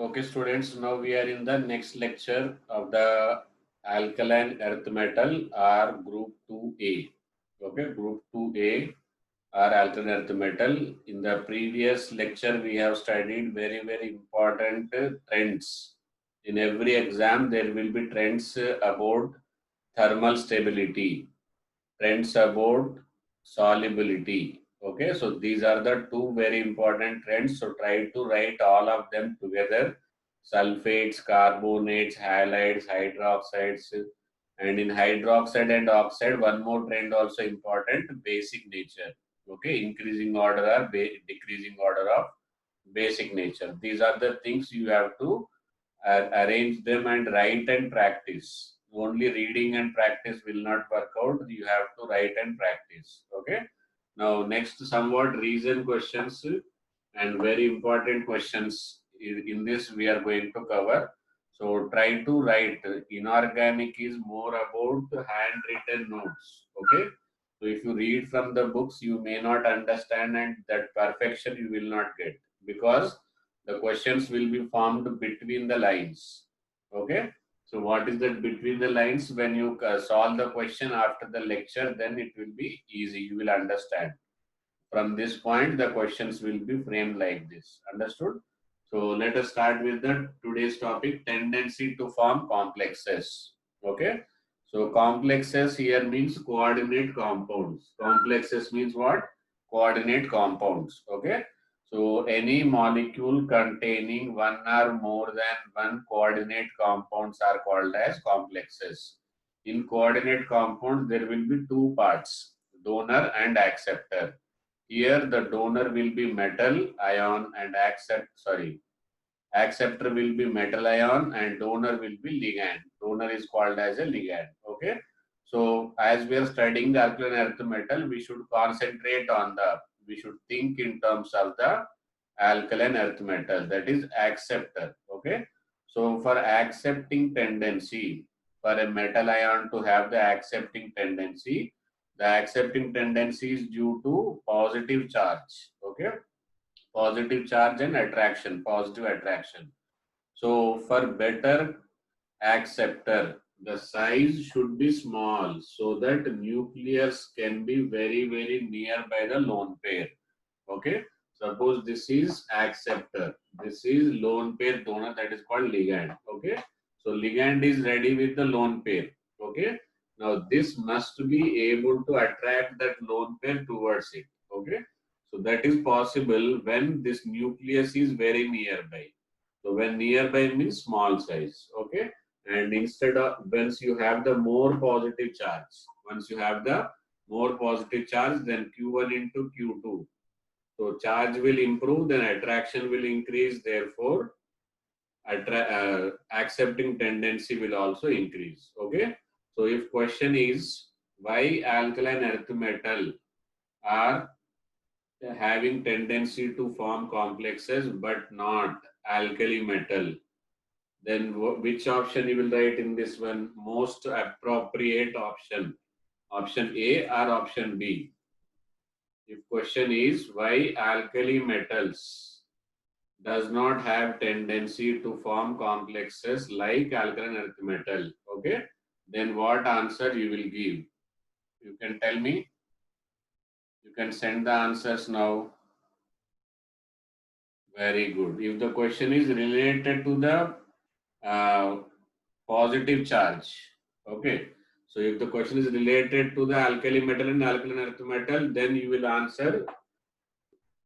Okay, students, now we are in the next lecture of the alkaline earth metal or group 2A. Okay, group 2A or alkaline earth metal. In the previous lecture, we have studied very important trends. In every exam, there will be trends about thermal stability, trends about solubility. Okay, so these are the two very important trends. So try to write all of them together: sulfates, carbonates, halides, hydroxides, and in hydroxide and oxide, one more trend also important: basic nature. Okay, increasing order or decreasing order of basic nature. These are the things you have to arrange them and write and practice. Only reading and practice will not work out. You have to write and practice. Okay. Now, next, somewhat reason questions and very important questions in this we are going to cover. So, try to write. Inorganic is more about handwritten notes. Okay. So, if you read from the books, you may not understand, and that perfection you will not get because the questions will be formed between the lines. Okay. So what is that between the lines? When you solve the question after the lecture, then it will be easy. You will understand. From this point, the questions will be framed like this. Understood? So let us start with the today's topic: tendency to form complexes. Okay. So complexes here means coordinate compounds. Complexes means what? Coordinate compounds. Okay. So any molecule containing one or more than one coordinate compounds are called as complexes. In coordinate compounds, there will be two parts: donor and acceptor. Here the donor will be metal ion and acceptor will be metal ion and donor will be ligand. Donor is called as a ligand. Okay. So as we are studying the alkaline earth metal, we should think in terms of the alkaline earth metal, that is acceptor. Okay. So for accepting tendency, for a metal ion to have the accepting tendency, the accepting tendency is due to positive charge. Okay. Positive charge and attraction, positive attraction. So for better acceptor, the size should be small so that nucleus can be very near by the lone pair. Okay. Suppose this is acceptor, this is lone pair donor, that is called ligand. Okay. So ligand is ready with the lone pair. Okay. Now this must be able to attract that lone pair towards it. Okay. So that is possible when this nucleus is very nearby. So when nearby means small size. Okay. And instead of once you have the more positive charge, once you have the more positive charge, then Q1 into Q2. So charge will improve, then attraction will increase. Therefore, accepting tendency will also increase. Okay. So if question is why alkaline earth metal are having tendency to form complexes but not alkali metal, then which option you will write in this one? Most appropriate option. Option A or option B? If question is why alkali metals does not have tendency to form complexes like alkaline earth metal, okay, then what answer you will give? You can tell me. You can send the answers now. Very good. If the question is related to the uh, positive charge, okay, so if the question is related to the alkali metal and alkaline earth metal, then you will answer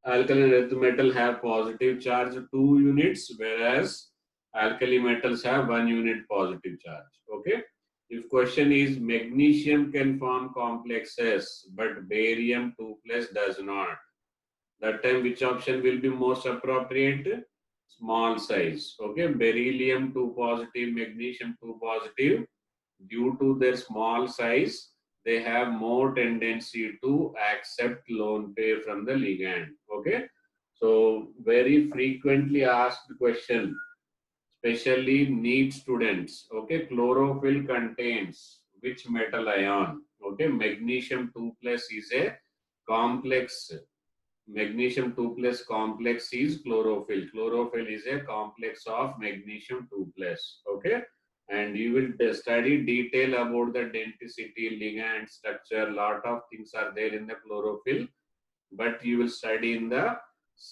alkaline earth metal have positive charge 2 units, whereas alkali metals have 1 unit positive charge. Okay. If question is magnesium can form complexes but barium 2 plus does not, that time which option will be most appropriate? Small size. Okay. Beryllium 2 positive, magnesium 2 positive, due to their small size, they have more tendency to accept lone pair from the ligand. Okay. So very frequently asked question, especially NEET students. Okay. Chlorophyll contains which metal ion? Okay. Magnesium 2 plus is a complex magnesium 2 plus complex is chlorophyll. Chlorophyll is a complex of magnesium 2 plus. Okay. And you will study detail about the density, ligand, structure. Lot of things are there in the chlorophyll, but you will study in the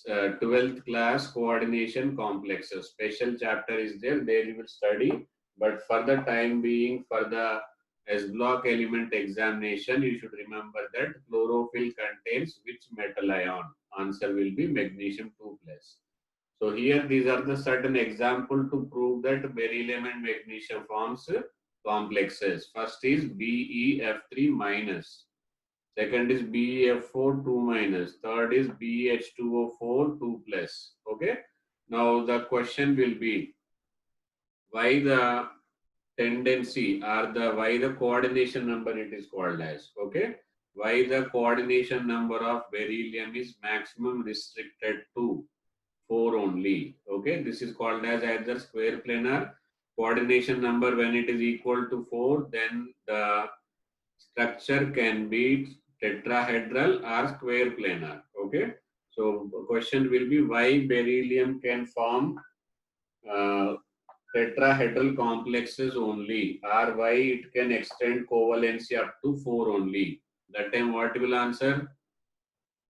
12th class coordination complexes. Special chapter is there. There you will study. But for the time being, for the S block element examination, you should remember that chlorophyll contains which metal ion? Answer will be magnesium 2 plus. So here these are the certain example to prove that beryllium and magnesium forms complexes. First is BeF3 minus. Second is BeF4 2 minus. Third is BH2O4 2 plus. Okay. Now the question will be why the tendency or the why the coordination number it is called as. Okay. Why the coordination number of beryllium is maximum restricted to 4 only. Okay, this is called as either square planar coordination number. When it is equal to 4, then the structure can be tetrahedral or square planar. Okay, so question will be why beryllium can form uh, tetrahedral complexes only, or why it can extend covalency up to 4 only. That time what will answer?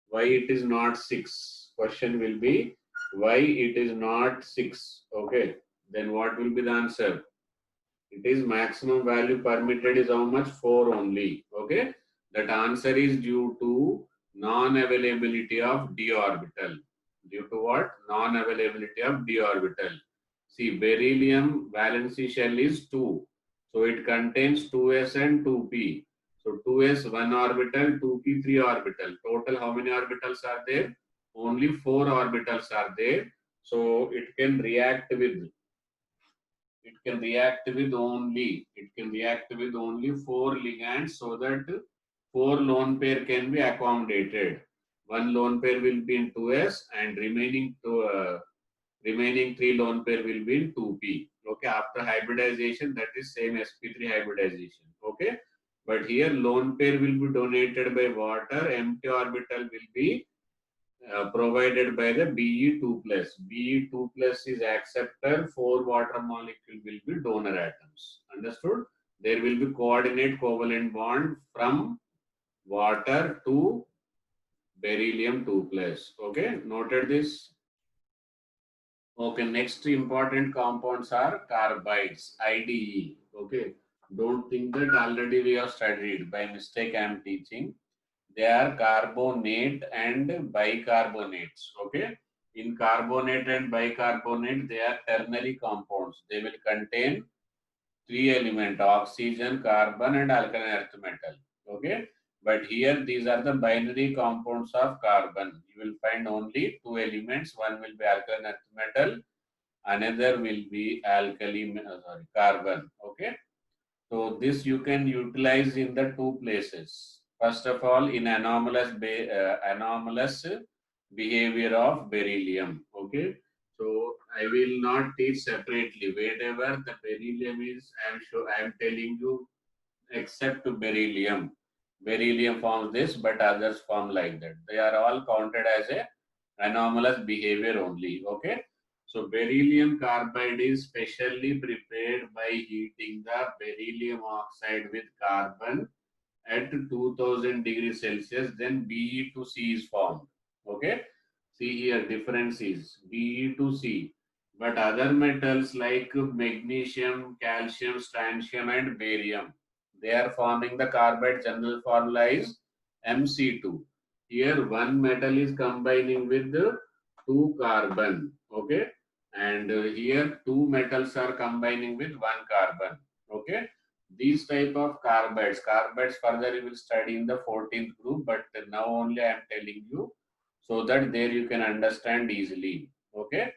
Why it is not 6? Question will be why it is not 6? Okay, then what will be the answer? It is maximum value permitted is how much? 4 only. Okay, that answer is due to non-availability of d orbital. Due to what? Non-availability of d orbital. See, beryllium valency shell is 2, so it contains 2s and 2p. So 2s 1 orbital, 2p 3 orbital. Total how many orbitals are there? Only 4 orbitals are there. So it can react with four ligands, so that 4 lone pair can be accommodated. One lone pair will be in 2s and remaining 3 lone pair will be in 2p. Okay, after hybridization, that is same sp3 hybridization. Okay, but here lone pair will be donated by water, empty orbital will be provided by the Be2 plus. Be2 plus is acceptor, 4 water molecule will be donor atoms. Understood? There will be coordinate covalent bond from water to beryllium 2 plus. Okay, noted this? Okay, next important compounds are carbides, IDE. Okay, don't think that already we have studied. By mistake I am teaching. They are carbonate and bicarbonates. Okay, in carbonate and bicarbonate they are ternary compounds. They will contain 3 elements: oxygen, carbon and alkaline earth metal. Okay, but here these are the binary compounds of carbon. You will find only 2 elements. One will be alkaline earth metal, another will be carbon. Okay, so this you can utilize in the 2 places. First of all, in anomalous behavior of beryllium. Okay, so I will not teach separately. Wherever the beryllium is, I am telling you, except beryllium. Beryllium forms this, but others form like that. They are all counted as a anomalous behavior only. Okay. So beryllium carbide is specially prepared by heating the beryllium oxide with carbon at 2000 degrees Celsius. Then Be2C is formed. Okay. See here, difference is Be2C. But other metals like magnesium, calcium, strontium, and barium, they are forming the carbide. General formula is Mc2. Here one metal is combining with the 2 carbon. Okay, and here 2 metals are combining with 1 carbon. Okay, these type of carbides further you will study in the 14th group, but now only I am telling you so that there you can understand easily. Okay,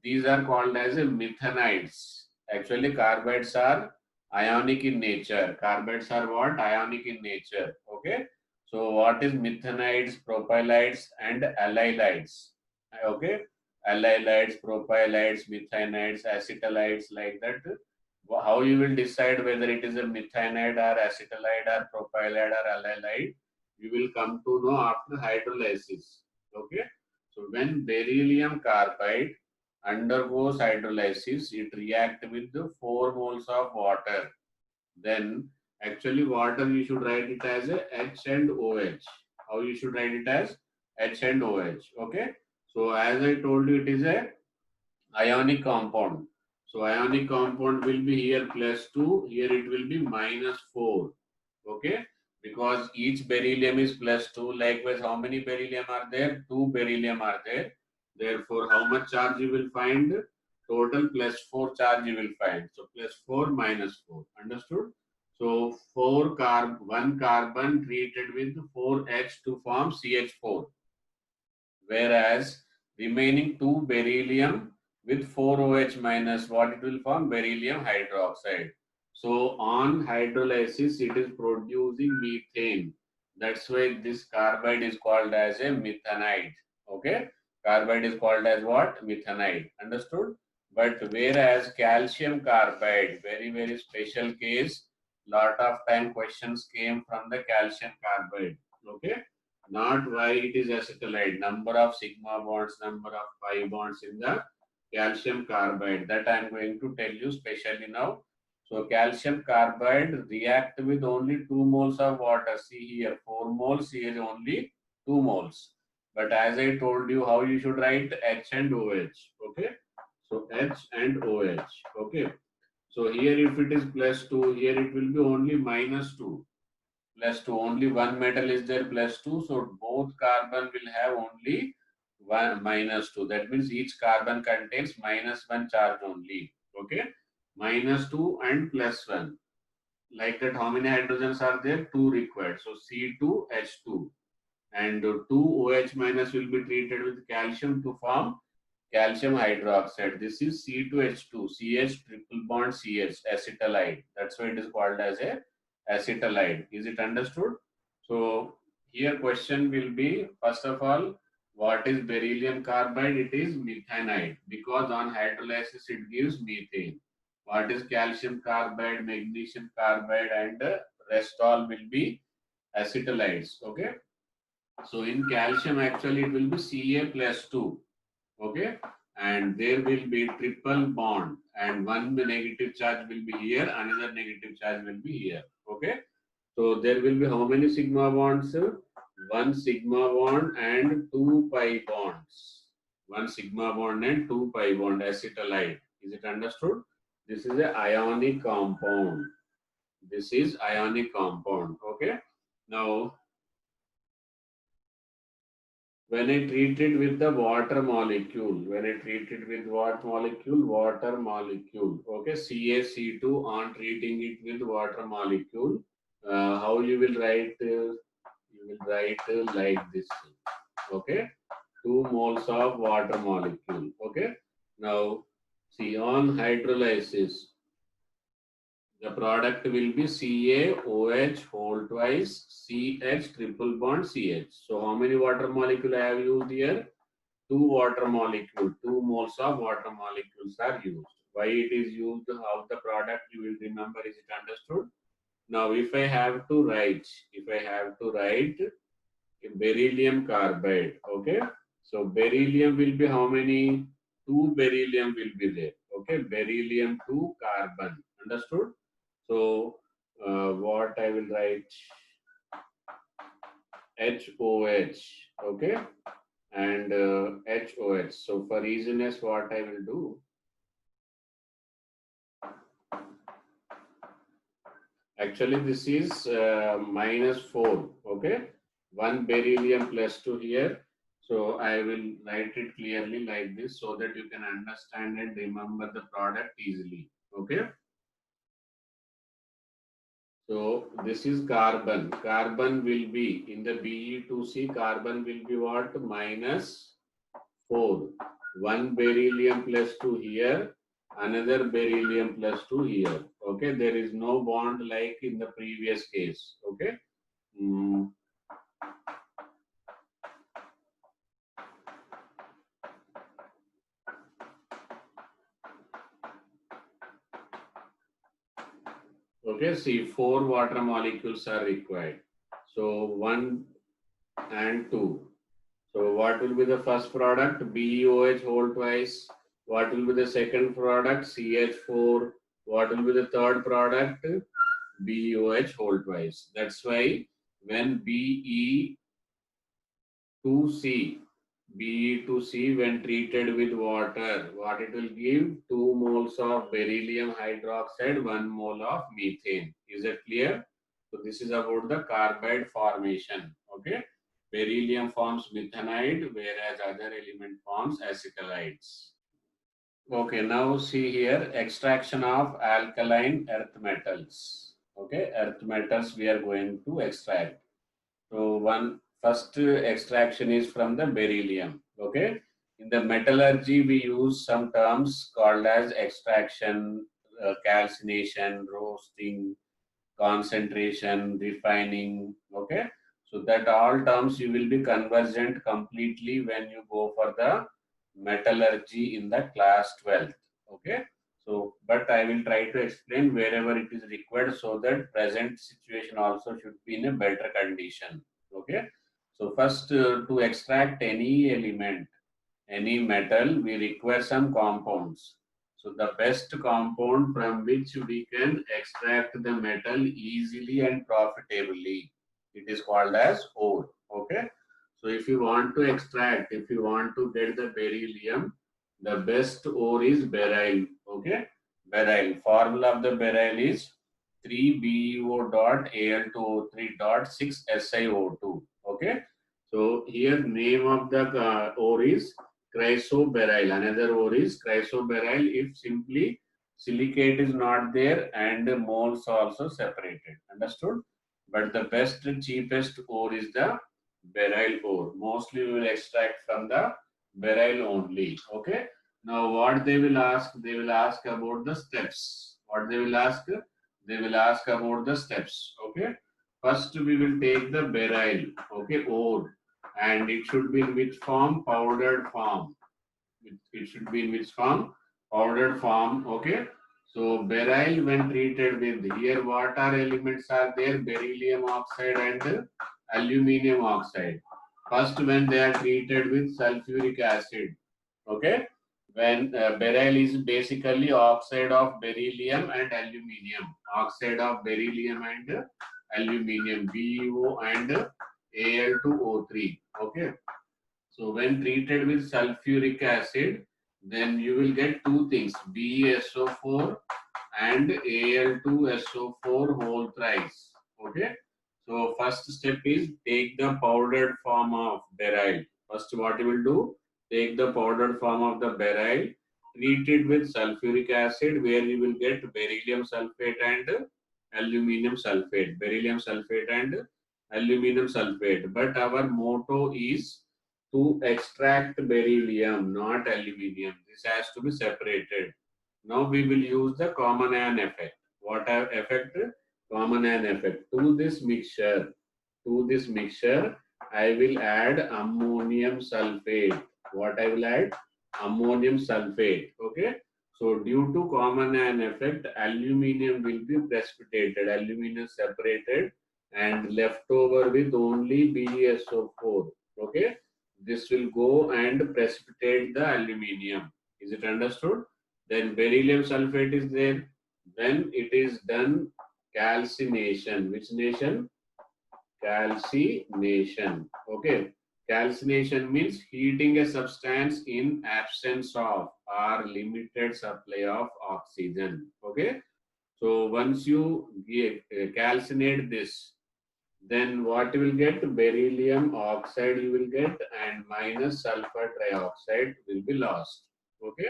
these are called as methanides. Actually, carbides are ionic in nature. Carbides are what? Ionic in nature. Okay. So what is methanides, propylides and allylides? Okay. Allylides, propylides, methanides, acetylides, like that. How you will decide whether it is a methanide or acetylide or propylide or allylide? You will come to know after hydrolysis. Okay, so when beryllium carbide undergoes hydrolysis, it reacts with the 4 moles of water. Then actually water you should write it as a H and OH. How you should write it as H and OH. Okay, so as I told you, it is a ionic compound. So ionic compound will be here +2, here it will be -4. Okay, because each beryllium is +2. Likewise, how many beryllium are there? 2 beryllium are there. Therefore, how much charge you will find? Total +4 charge you will find. So +4 -4. Understood? So 1 carbon treated with 4H to form CH4, whereas remaining 2 beryllium with 4OH minus, what it will form? Beryllium hydroxide. So on hydrolysis, it is producing methane. That's why this carbide is called as a methanide. Okay, carbide is called as what? Methanide. Understood? But whereas calcium carbide, very special case, lot of time questions came from the calcium carbide. Okay, not why it is acetylide, number of sigma bonds, number of pi bonds in the calcium carbide. That I am going to tell you specially now. So calcium carbide react with only 2 moles of water. See here, 4 moles, here only 2 moles. But as I told you, how you should write H and OH. Okay, so H and OH. Okay, so here if it is +2, here it will be only -2. +2, only one metal is there +2, so both carbon will have only one -2. That means each carbon contains -1 charge only. Okay, -2 and +1. Like that, how many hydrogens are there? 2 required. So C2H2 and 2 OH minus will be treated with calcium to form calcium hydroxide. This is C2H2, CH triple bond CH, acetylide. That's why it is called as a acetylide. Is it understood? So here question will be, first of all, what is beryllium carbide? It is methanide, because on hydrolysis it gives methane. What is calcium carbide, magnesium carbide, and rest all will be acetylides. Okay. So in calcium actually it will be Ca+2. Okay, and there will be triple bond, and one negative charge will be here, another negative charge will be here. Okay, so there will be how many sigma bonds? One sigma bond and two pi bonds. One sigma bond and two pi bond, acetylide. Is it understood? This is a ionic compound. This is ionic compound. Okay, now when I treat it with the water molecule, when I treat it with what molecule? Water molecule. Okay, CaC2, on treating it with water molecule, how you will write? You will write like this. Okay, 2 moles of water molecule. Okay, now see, on hydrolysis, the product will be CaOH whole twice, CH triple bond CH. So how many water molecule I have used here? 2 water molecule, 2 moles of water molecules are used. Why it is used, how the product you will remember, is it understood? Now if I have to write, beryllium carbide, okay? So beryllium will be how many? 2 beryllium will be there, okay? Beryllium 2 carbon, understood? So what I will write? HOH, okay? And HOH. So for easiness, what I will do? Actually, this is -4, okay? 1 beryllium +2 here. So I will write it clearly like this so that you can understand and remember the product easily, okay? So this is carbon. Carbon will be in the Be2C, carbon will be what? -4. 1 beryllium +2 here, another beryllium +2 here. Okay, there is no bond like in the previous case. Okay. Mm. Okay, see, 4 water molecules are required. So 1 and 2. So what will be the first product? BeOH whole twice. What will be the second product? CH4. What will be the third product? BeOH whole twice. That's why when Be2C, Be2C when treated with water, what it will give? 2 moles of beryllium hydroxide, 1 mole of methane. Is that clear? So this is about the carbide formation. Okay. Beryllium forms methanide, whereas other element forms acetylides. Okay, now see here extraction of alkaline earth metals. Okay, earth metals we are going to extract. So one first extraction is from the beryllium. Okay, in the metallurgy we use some terms called as extraction, calcination, roasting, concentration, refining. Okay, so that all terms you will be conversant completely when you go for the metallurgy in the class 12th. Okay, so but I will try to explain wherever it is required so that present situation also should be in a better condition. Okay, so first to extract any element, any metal, we require some compounds. So the best compound from which we can extract the metal easily and profitably, it is called as ore. Okay. So if you want to extract, if you want to get the beryllium, the best ore is beryl. Okay. Beryl. Formula of the beryl is 3BeO dot Al2O3 dot 6 SiO2. Okay. So here name of the ore is chrysoberyl. Another ore is chrysoberyl if simply silicate is not there and moles also separated. Understood? But the best, cheapest ore is the beryl ore. Mostly we will extract from the beryl only. Okay. Now what they will ask? They will ask about the steps. What they will ask? They will ask about the steps. Okay. First we will take the beryl. Okay, ore, and it should be in which form? Powdered form. It should be in which form? Powdered form. Okay. So beryl when treated with, here what are elements are there? Beryllium oxide and aluminium oxide. First when they are treated with sulfuric acid. Okay. When beryl is basically oxide of beryllium and aluminium. Oxide of beryllium and aluminium, BeO and Al2O3. Okay. So when treated with sulfuric acid, then you will get two things, BeSO4 and Al2SO4 whole thrice. Okay. So first step is take the powdered form of beryl. First what you will do, take the powdered form of the beryl, treat it with sulfuric acid where you will get beryllium sulfate and aluminum sulfate. Beryllium sulfate and aluminum sulfate. But our motto is to extract beryllium, not aluminium. This has to be separated. Now we will use the common ion effect. What effect? Common ion effect. To this mixture, I will add ammonium sulfate. What I will add? Ammonium sulfate. Okay. So due to common ion effect, aluminium will be precipitated. Aluminium separated and left over with only BeSO4. Okay. This will go and precipitate the aluminium. Is it understood? Then beryllium sulfate is there. When it is done calcination, which nation? Calcination. Okay. Calcination means heating a substance in absence of or limited supply of oxygen. Okay. So once you calcinate this, then what you will get? Beryllium oxide you will get and minus sulfur trioxide will be lost. Okay.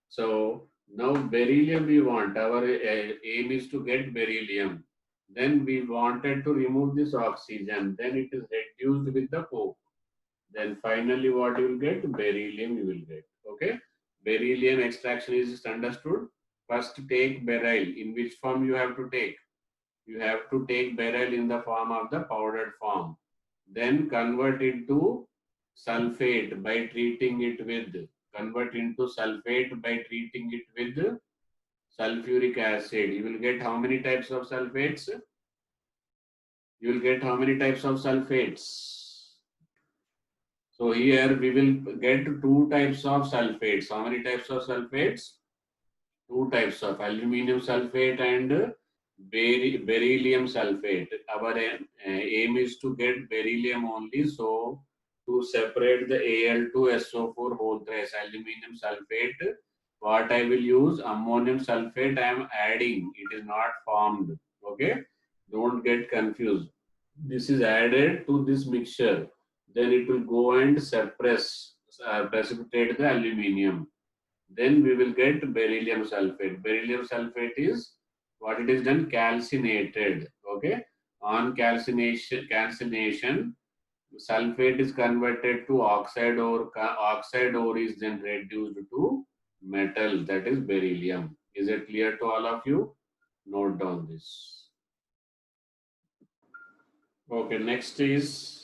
So now beryllium we want, our aim is to get beryllium. Then we wanted to remove this oxygen, then it is reduced with the coke. Then finally what you will get? Beryllium you will get. Okay. Beryllium extraction is understood. First take beryl. In which form you have to take? You have to take beryl in the form of the powdered form. Then convert it to sulfate by treating it with, convert into sulfate by treating it with sulfuric acid. You will get how many types of sulfates? You will get how many types of sulfates? So here we will get two types of sulfates. How many types of sulfates? Two types of aluminum sulfate and beryllium sulfate. Our aim is to get beryllium only. So to separate the Al2SO4 whole trace aluminum sulfate, what I will use ammonium sulfate I am adding. It is not formed. Okay, don't get confused. This is added to this mixture. Then it will go and suppress, precipitate the aluminum. Then we will get beryllium sulfate. Beryllium sulfate is what it is done calcinated. Okay, on calcination, sulfate is converted to oxide ore. Oxide ore is then reduced to metal, that is beryllium. Is it clear to all of you? Note down this. Okay, next is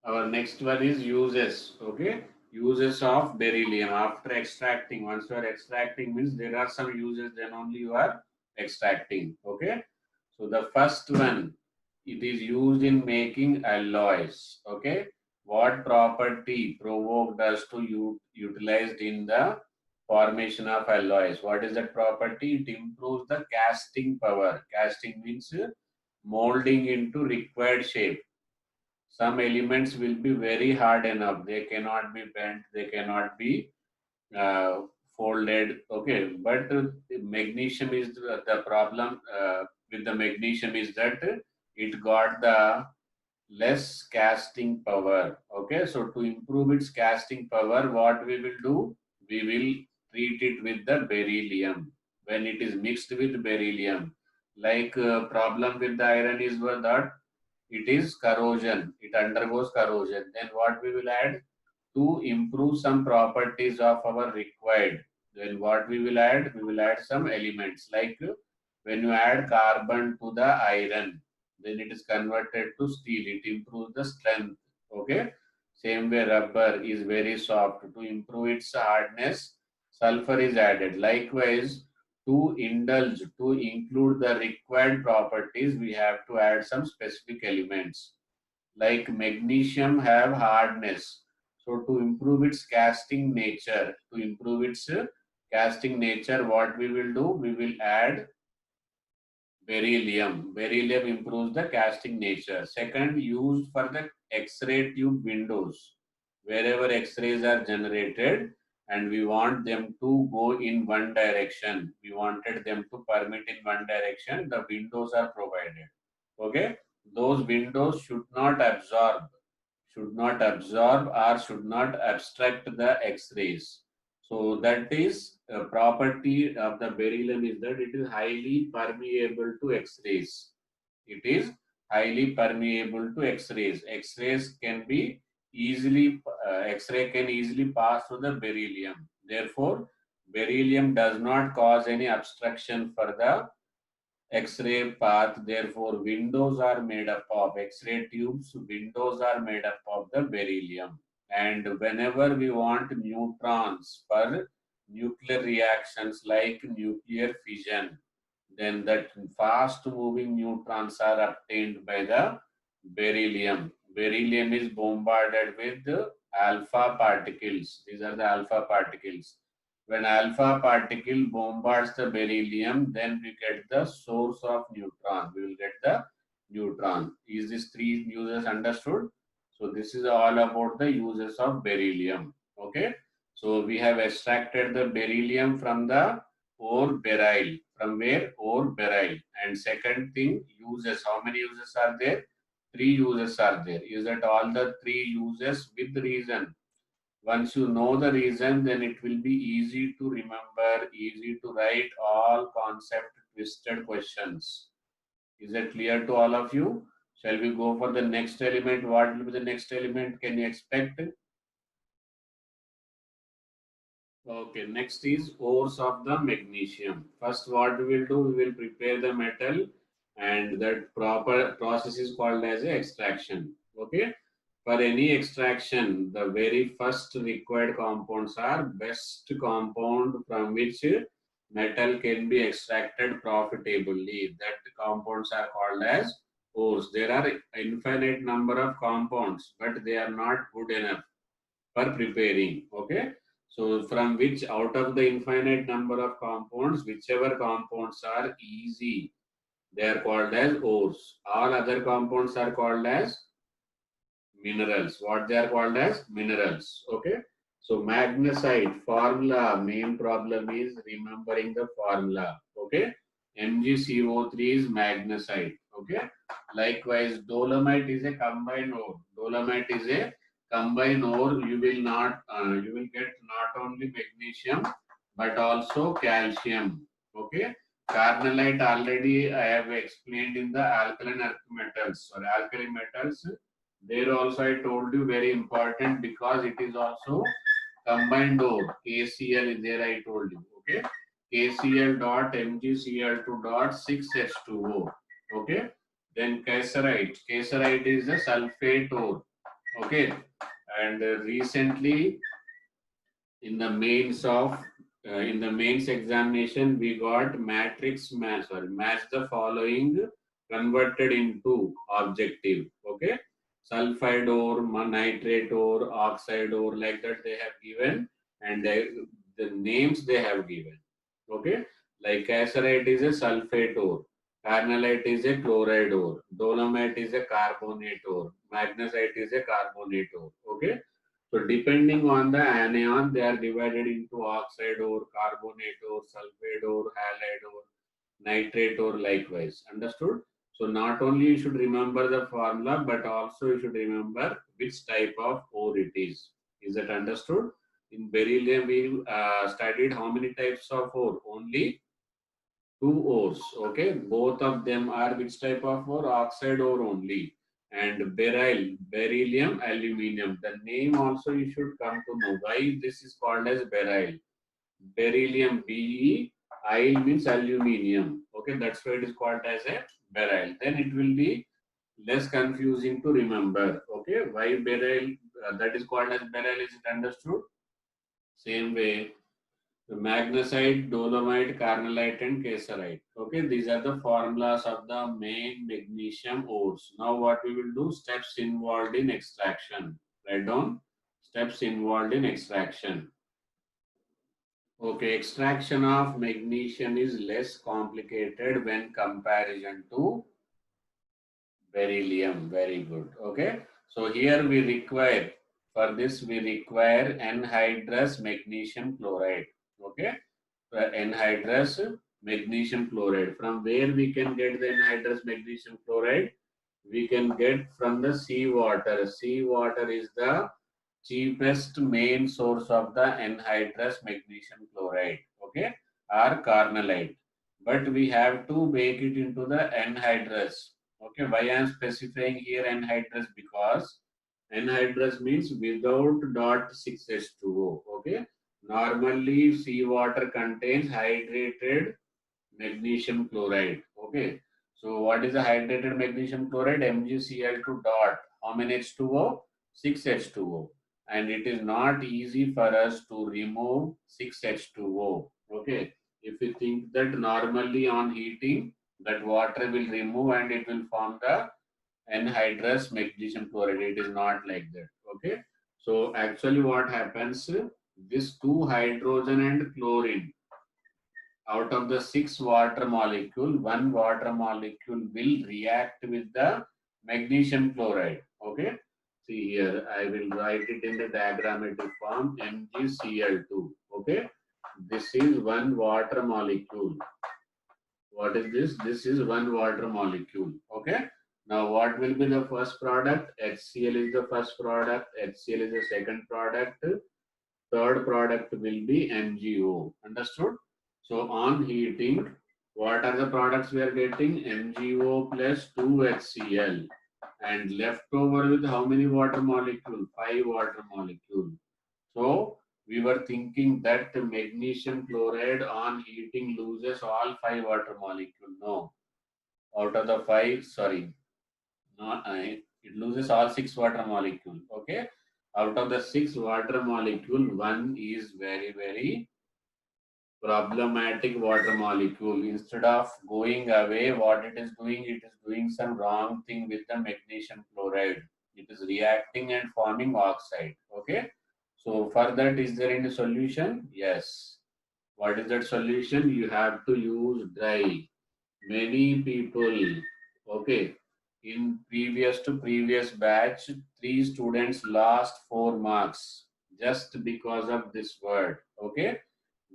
our next one is uses. Okay, uses of beryllium after extracting. Once you are extracting means there are some uses, then only you are extracting. Okay, so the first one, it is used in making alloys. Okay, what property provoked us to utilized in the formation of alloys? What is that property? It improves the casting power. Casting means molding into required shape. Some elements will be very hard enough. They cannot be bent. They cannot be uh, folded. Okay, but magnesium is the problem with the magnesium is that it got the less casting power. Okay, so to improve its casting power, what we will do? We will treat it with the beryllium. When it is mixed with beryllium, like problem with the iron is that it is corrosion. It undergoes corrosion. Then what we will add? To improve some properties of our required, then what we will add? We will add some elements like when you add carbon to the iron, then it is converted to steel. It improves the strength. Okay. Same way rubber is very soft. To improve its hardness, sulfur is added. Likewise, to indulge, to include the required properties, we have to add some specific elements like magnesium have hardness. So to improve its casting nature, what we will do? We will add beryllium. Beryllium improves the casting nature. Second, used for the X-ray tube windows. Wherever X-rays are generated and we want them to go in one direction, we wanted them to permit in one direction, the windows are provided. Okay, those windows should not absorb or should not abstract the X-rays. So that is a property of the beryllium is that it is highly permeable to X-rays. It is highly permeable to X-rays. X-rays can be easily X-ray can easily pass through the beryllium. Therefore, beryllium does not cause any obstruction for the X-ray path. Therefore, windows are made up of X-ray tubes. Windows are made up of the beryllium. And whenever we want neutrons for nuclear reactions like nuclear fission, then that fast moving neutrons are obtained by the beryllium. Beryllium is bombarded with alpha particles. These are the alpha particles. When alpha particle bombards the beryllium, then we get the source of neutron. We will get the neutron. Is this three uses understood? So this is all about the uses of beryllium. Okay. So we have extracted the beryllium from the ore beryl. From where? Ore beryl. And second thing, uses. How many uses are there? Three uses are there. Is that all the three uses with reason? Once you know the reason, then it will be easy to remember, easy to write all concept twisted questions. Is that clear to all of you? Shall we go for the next element? What will be the next element? Can you expect? Okay, next is ores of the magnesium. First, what we will do, we will prepare the metal, and that proper process is called as a extraction. Okay, for any extraction, the very first required compounds are best compound from which metal can be extracted profitably. That compounds are called as ores. There are infinite number of compounds, but they are not good enough for preparing. Okay. So from which out of the infinite number of compounds, whichever compounds are easy, they are called as ores. All other compounds are called as minerals. What they are called as minerals. Okay. So magnesite formula, main problem is remembering the formula. Okay. MgCO3 is magnesite. Okay. Likewise, dolomite is a combined ore. Dolomite is a combined ore. You will get not only magnesium but also calcium. Okay. Carnallite already I have explained in the alkaline earth metals or alkali metals. There also I told you very important because it is also combined ore. KCl is there I told you. Okay. KCl dot MgCl2 dot 6H2O. Okay. Then caesarite. Caesarite is a sulfate ore. Okay. And recently in the mains examination we got matrix match or match the following converted into objective. Okay, sulfide ore, nitrate ore, oxide ore, like that they have given, and the names they have given. Okay, like cassiterite is a sulfate ore, carnallite is a chloride ore, dolomite is a carbonate ore, magnesite is a carbonate ore. Okay, so depending on the anion, they are divided into oxide ore, carbonate ore, sulfate ore, halide ore, nitrate ore, likewise. Understood? So not only you should remember the formula, but also you should remember which type of ore it is. Is that understood? In beryllium, we studied how many types of ore? Only two ores. Okay, both of them are which type of ore? Oxide ore only. And beryl, beryllium, aluminium. The name also you should come to know why this is called as beryl. Beryllium, Be, I means aluminium. Okay, that's why it is called as a beryl. Then it will be less confusing to remember. Okay, why beryl? That is called as beryl. Is it understood? Same way, the magnesite, dolomite, carnallite, and caesarite. Okay, these are the formulas of the main magnesium ores. Now, what we will do? Steps involved in extraction. Write down steps involved in extraction. Okay, extraction of magnesium is less complicated when comparison to beryllium. Very good. Okay, so here we require, for this we require anhydrous magnesium chloride. Okay, anhydrous magnesium chloride. From where we can get the anhydrous magnesium chloride? We can get from the seawater. Seawater is the cheapest main source of the anhydrous magnesium chloride. Okay, or carnallite. But we have to make it into the anhydrous. Okay, why I am specifying here anhydrous? Because anhydrous means without dot 6H2O. Okay, normally seawater contains hydrated magnesium chloride. Okay, so what is the hydrated magnesium chloride? MgCl2 dot. How many H2O? 6H2O. And it is not easy for us to remove 6H2O. Okay, if you think that normally on heating, that water will remove and it will form the anhydrous magnesium chloride. It is not like that. Okay, so actually what happens? This two hydrogen and chlorine, out of the six water molecule, one water molecule will react with the magnesium chloride. Okay, see here, I will write it in the diagrammatic form, MgCl2. Okay, this is one water molecule. What is this? This is one water molecule. Okay, now what will be the first product? HCl is the first product, HCl is the second product, third product will be MgO. Understood? So on heating, what are the products we are getting? MgO plus 2HCl, and left over with how many water molecule? 5 water molecule. So we were thinking that the magnesium chloride on heating loses all 5 water molecule. No, out of the 5, sorry, not it loses all 6 water molecule. Okay, out of the 6 water molecule, one is very problematic water molecule. Instead of going away, what it is doing some wrong thing with the magnesium chloride. It is reacting and forming oxide. Okay. So for that, is there any solution? Yes. What is that solution? You have to use dry. Many people, okay, in previous batch, 3 students lost 4 marks just because of this word. Okay,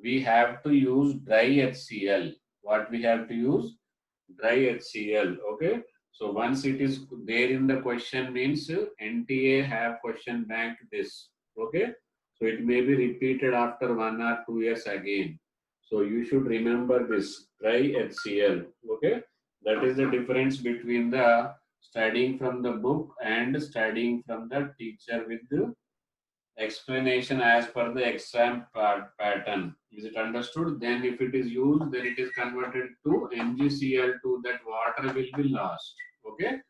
we have to use dry HCl. What we have to use? Dry HCl. Okay, so once it is there in the question means NTA have question bank this. Okay, so it may be repeated after 1 or 2 years again. So you should remember this dry HCl. Okay, that is the difference between the studying from the book and studying from the teacher with the explanation as per the exam pattern. Is it understood? Then if it is used, then it is converted to MgCl2, that water will be lost. Okay.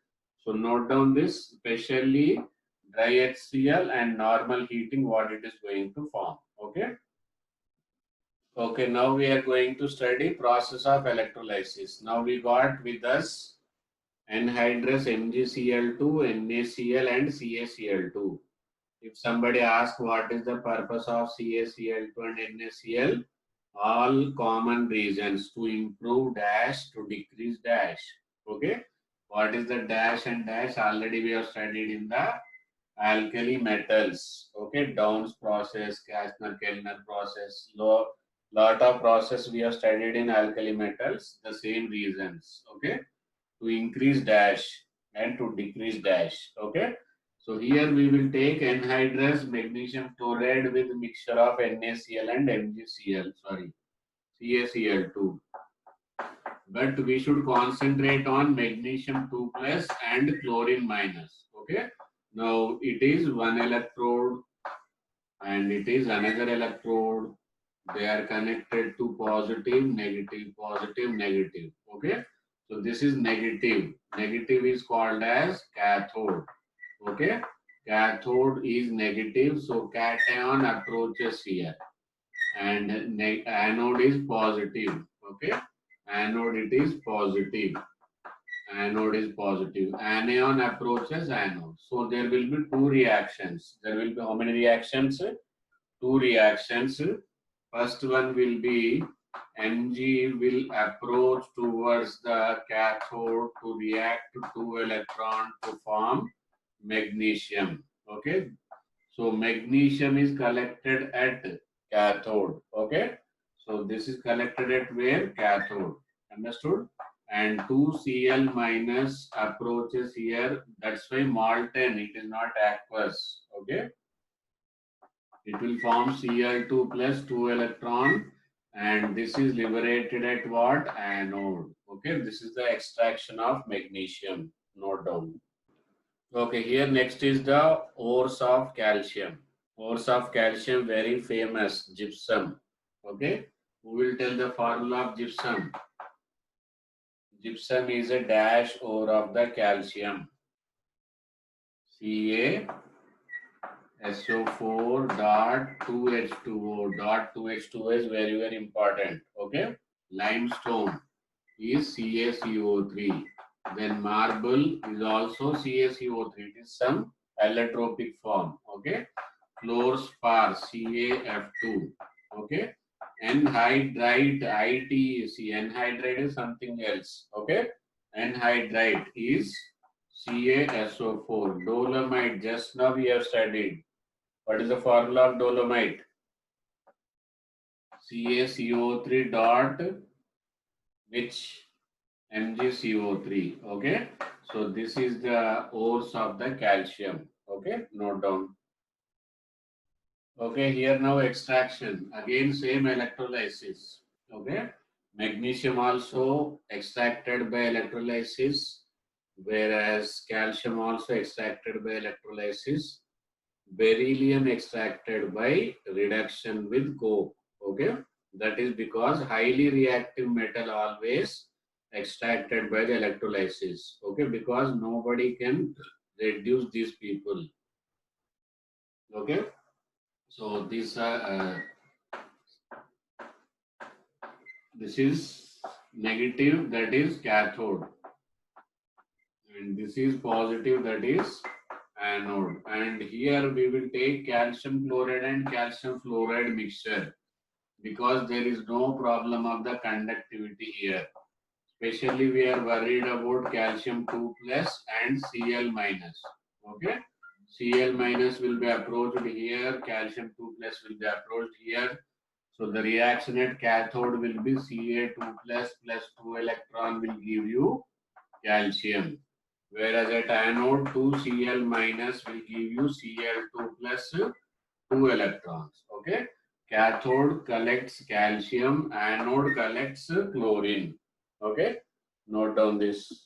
So note down this, especially dry HCl and normal heating, what it is going to form. Okay. Okay, now we are going to study process of electrolysis. Now we got with us anhydrous MgCl2, NaCl and CaCl2. If somebody asks what is the purpose of CaCl2 and NaCl, all common reasons to improve dash, to decrease dash. Okay. What is the dash and dash? Already we have studied in the alkali metals. Okay. Downs process, Kastner-Kellner process, lot of process we have studied in alkali metals. The same reasons. Okay. To increase dash and to decrease dash. Okay. So here we will take anhydrous magnesium chloride with mixture of NaCl and MgCl, sorry, CaCl2. But we should concentrate on magnesium 2 plus and chlorine minus. Okay. Now it is one electrode and it is another electrode. They are connected to positive, negative, positive, negative. Okay. So this is negative. Negative is called as cathode. Okay. Cathode is negative. So cation approaches here. And anode is positive. Okay. Anode it is positive. Anode is positive. Anion approaches anode. So there will be two reactions. There will be how many reactions? Two reactions. First one will be Mg will approach towards the cathode to react to two electrons to form magnesium. Okay. So magnesium is collected at cathode. Okay. So this is collected at where? Cathode. Understood? And 2Cl minus approaches here. That's why molten. It is not aqueous. Okay. It will form Cl2 plus 2 electron, and this is liberated at what? Anode. Okay, this is the extraction of magnesium. Note down. Okay, here next is the ores of calcium. Ores of calcium, very famous, gypsum. Okay, who will tell the formula of gypsum? Gypsum is a dash ore of the calcium. CaSO4 dot 2H2O. Dot 2H2O is very, very important. Okay. Limestone is CaCO3. Then marble is also CaCO3. It is some allotropic form. Okay. Fluorspar CaF2. Okay. Anhydrite ITC. Anhydrite is something else. Okay. Anhydrite is CaSO4. Dolomite, just now we have studied. What is the formula of dolomite? CaCO3 dot which? MgCO3. Okay. So this is the ores of the calcium. Okay. Note down. Okay. Here now extraction. Again same electrolysis. Okay. Magnesium also extracted by electrolysis, whereas calcium also extracted by electrolysis. Beryllium extracted by reduction with coke. Okay, that is because highly reactive metal always extracted by the electrolysis. Okay, because nobody can reduce these people. Okay, so these are This is negative, that is cathode, and this is positive, that is anode. And here we will take calcium chloride and calcium fluoride mixture because there is no problem of the conductivity here. Especially we are worried about calcium 2 plus and Cl minus. Okay, Cl minus will be approached here, calcium 2 plus will be approached here. So the reaction at cathode will be Ca2 plus 2 electron will give you calcium. Whereas at anode 2Cl minus will give you Cl2 plus 2 electrons. Okay. Cathode collects calcium, anode collects chlorine. Okay. Note down this.